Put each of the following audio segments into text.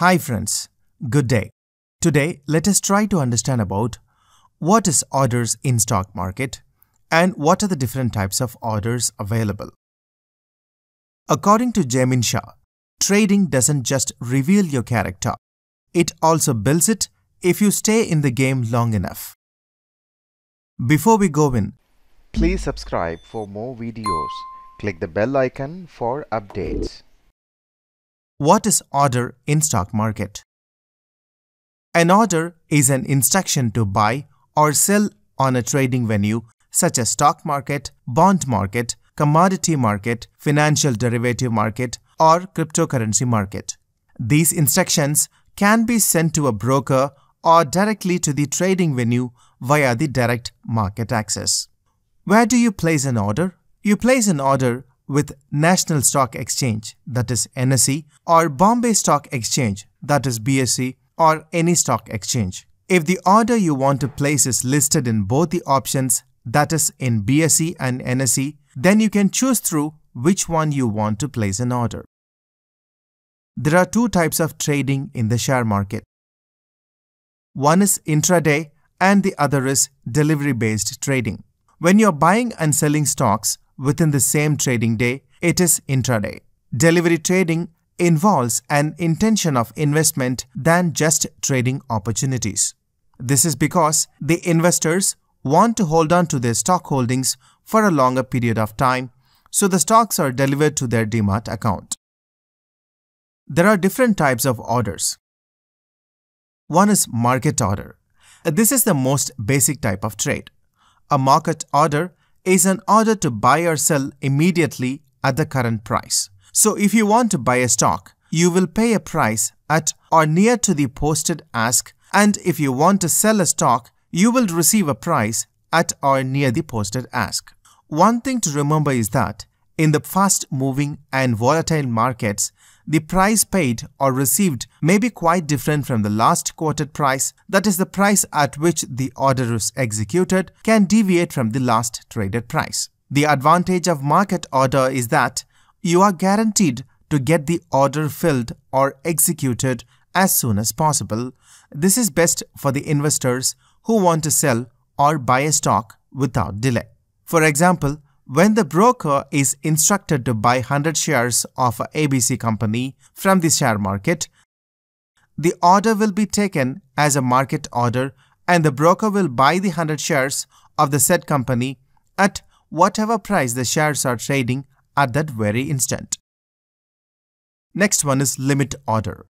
Hi friends, good day. Today let us try to understand about what is orders in stock market and what are the different types of orders available. According to Jamin Shah, trading doesn't just reveal your character, it also builds it if you stay in the game long enough. Before we go in, please subscribe for more videos. Click the bell icon for updates. what is order in stock market? An order is an instruction to buy or sell on a trading venue such as stock market, bond market, commodity market, financial derivative market, or cryptocurrency market. These instructions can be sent to a broker or directly to the trading venue via the direct market access. Where do you place an order? You place an order with National Stock Exchange, that is NSE, or Bombay Stock Exchange, that is BSE, or any stock exchange. If the order you want to place is listed in both the options, that is in BSE and NSE, then you can choose through which one you want to place an order. There are two types of trading in the share market. One is intraday and the other is delivery-based trading. When you're buying and selling stocks within the same trading day, it is intraday. Delivery trading involves an intention of investment than just trading opportunities. This is because the investors want to hold on to their stock holdings for a longer period of time, so the stocks are delivered to their demat account. There are different types of orders. One is market order. This is the most basic type of trade. A market order is an order to buy or sell immediately at the current price. So if you want to buy a stock, you will pay a price at or near to the posted ask, and if you want to sell a stock, you will receive a price at or near the posted ask. One thing to remember is that in the fast-moving and volatile markets, the price paid or received may be quite different from the last quoted price, that is the price at which the order is executed can deviate from the last traded price. The advantage of market order is that you are guaranteed to get the order filled or executed as soon as possible. This is best for the investors who want to sell or buy a stock without delay. For example, when the broker is instructed to buy 100 shares of a ABC company from the share market, the order will be taken as a market order and the broker will buy the 100 shares of the said company at whatever price the shares are trading at that very instant. Next one is limit order.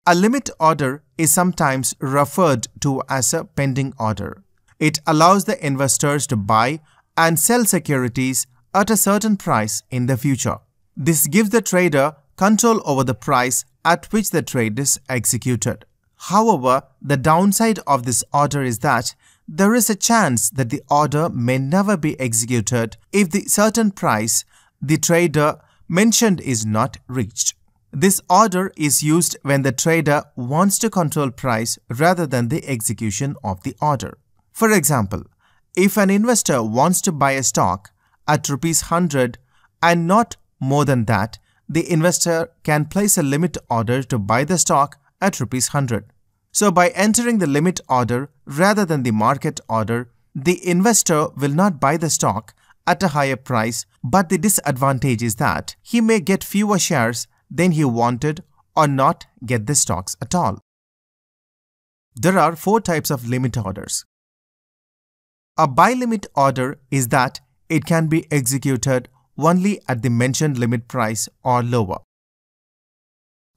A limit order is sometimes referred to as a pending order. It allows the investors to buy and sell securities at a certain price in the future. This gives the trader control over the price at which the trade is executed. However, the downside of this order is that there is a chance that the order may never be executed if the certain price the trader mentioned is not reached. This order is used when the trader wants to control price rather than the execution of the order. For example, if an investor wants to buy a stock at ₹100 and not more than that, the investor can place a limit order to buy the stock at ₹100. So by entering the limit order rather than the market order, the investor will not buy the stock at a higher price, but the disadvantage is that he may get fewer shares than he wanted or not get the stocks at all. There are 4 types of limit orders. A buy limit order is that it can be executed only at the mentioned limit price or lower.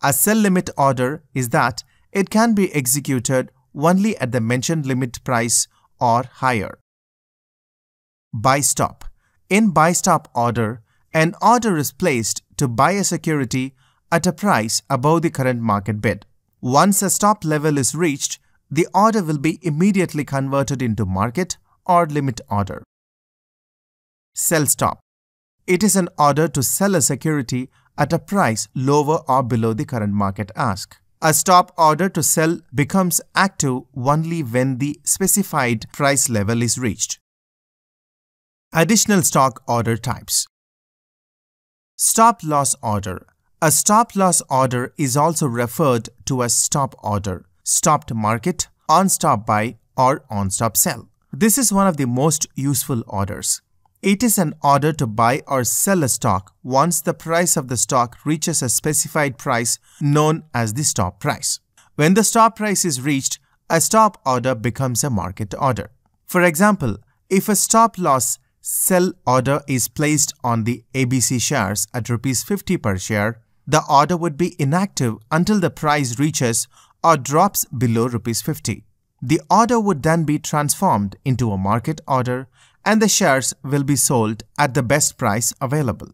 A sell limit order is that it can be executed only at the mentioned limit price or higher. Buy stop. In buy stop order, an order is placed to buy a security at a price above the current market bid. Once a stop level is reached, the order will be immediately converted into market or limit order. Sell stop. It is an order to sell a security at a price lower or below the current market ask. A stop order to sell becomes active only when the specified price level is reached. Additional stock order types. Stop loss order. A stop-loss order is also referred to as stop order, stopped market, on-stop buy, or on-stop sell. This is one of the most useful orders. It is an order to buy or sell a stock once the price of the stock reaches a specified price known as the stop price. When the stop price is reached, a stop order becomes a market order. For example, if a stop-loss sell order is placed on the ABC shares at Rs 50 per share, the order would be inactive until the price reaches or drops below Rs 50. The order would then be transformed into a market order and the shares will be sold at the best price available.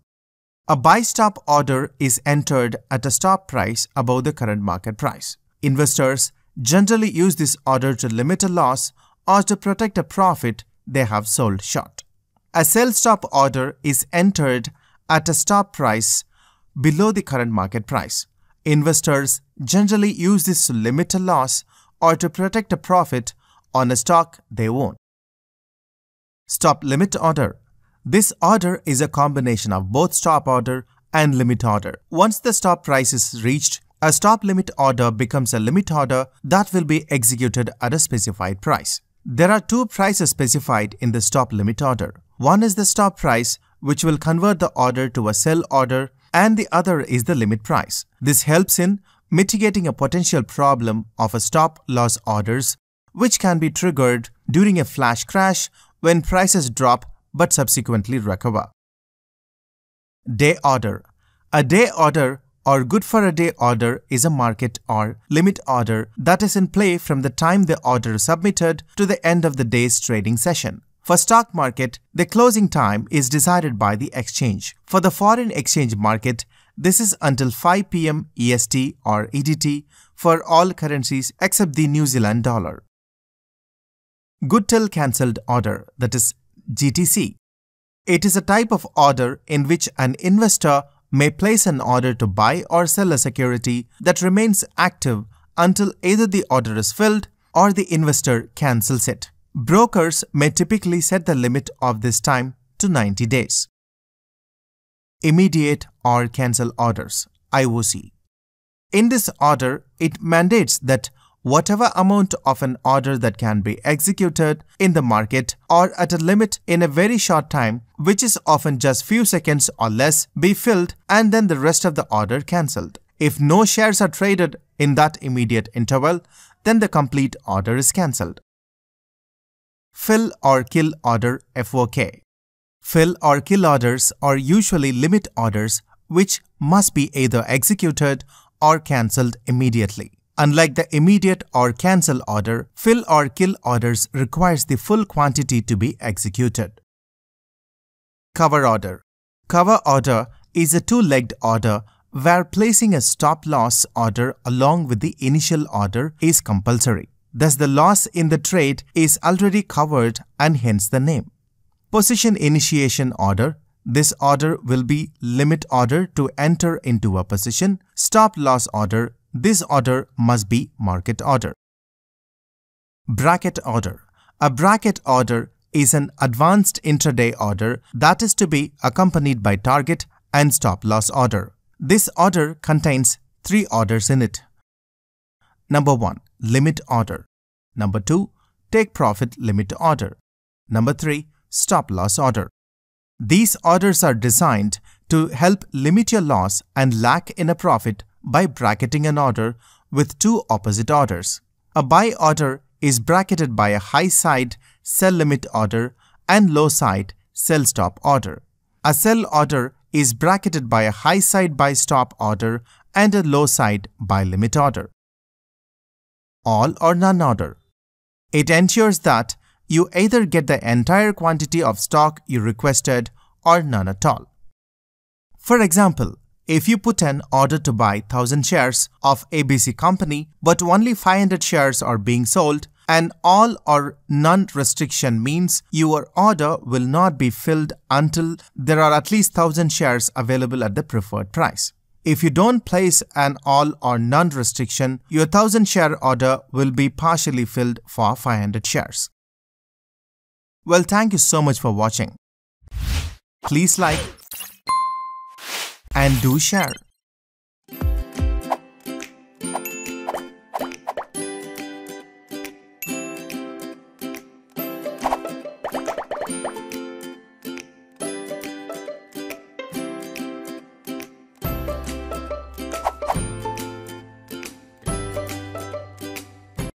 A buy-stop order is entered at a stop price above the current market price. Investors generally use this order to limit a loss or to protect a profit they have sold short. A sell-stop order is entered at a stop price below the current market price. Investors generally use this to limit a loss or to protect a profit on a stock they own. Stop limit order. This order is a combination of both stop order and limit order. Once the stop price is reached, a stop limit order becomes a limit order that will be executed at a specified price. There are two prices specified in the stop limit order. One is the stop price, which will convert the order to a sell order, and the other is the limit price. This helps in mitigating a potential problem of a stop-loss orders, which can be triggered during a flash crash when prices drop but subsequently recover. Day order. A day order or good for a day order is a market or limit order that is in play from the time the order is submitted to the end of the day's trading session. For stock market, the closing time is decided by the exchange. For the foreign exchange market, this is until 5 p.m. EST or EDT for all currencies except the New Zealand dollar. Good till cancelled order, that is GTC. It is a type of order in which an investor may place an order to buy or sell a security that remains active until either the order is filled or the investor cancels it. Brokers may typically set the limit of this time to 90 days. Immediate or cancel orders, IOC. In this order, it mandates that whatever amount of an order that can be executed in the market or at a limit in a very short time, which is often just few seconds or less, be filled and then the rest of the order cancelled. If no shares are traded in that immediate interval, then the complete order is cancelled. Fill or kill order, FOK. Fill or kill orders are usually limit orders which must be either executed or cancelled immediately. Unlike the immediate or cancel order, fill or kill orders requires the full quantity to be executed. Cover order. Cover order is a two-legged order where placing a stop-loss order along with the initial order is compulsory. Thus, the loss in the trade is already covered and hence the name. Position initiation order. This order will be limit order to enter into a position. Stop-loss order. This order must be market order. Bracket order. A bracket order is an advanced intraday order that is to be accompanied by target and stop-loss order. This order contains three orders in it. Number 1. Limit order. Number 2. Take profit limit order. Number 3. Stop-loss order. These orders are designed to help limit your loss and lack in a profit by bracketing an order with two opposite orders. A buy order is bracketed by a high side sell limit order and low side sell stop order. A sell order is bracketed by a high side buy stop order and a low side buy limit order. All or none order. It ensures that you either get the entire quantity of stock you requested or none at all. For example, if you put an order to buy 1000 shares of ABC company but only 500 shares are being sold, an all or none restriction means your order will not be filled until there are at least 1000 shares available at the preferred price. If you don't place an all or none restriction, your 1000 share order will be partially filled for 500 shares. Well, thank you so much for watching. Please like and do share.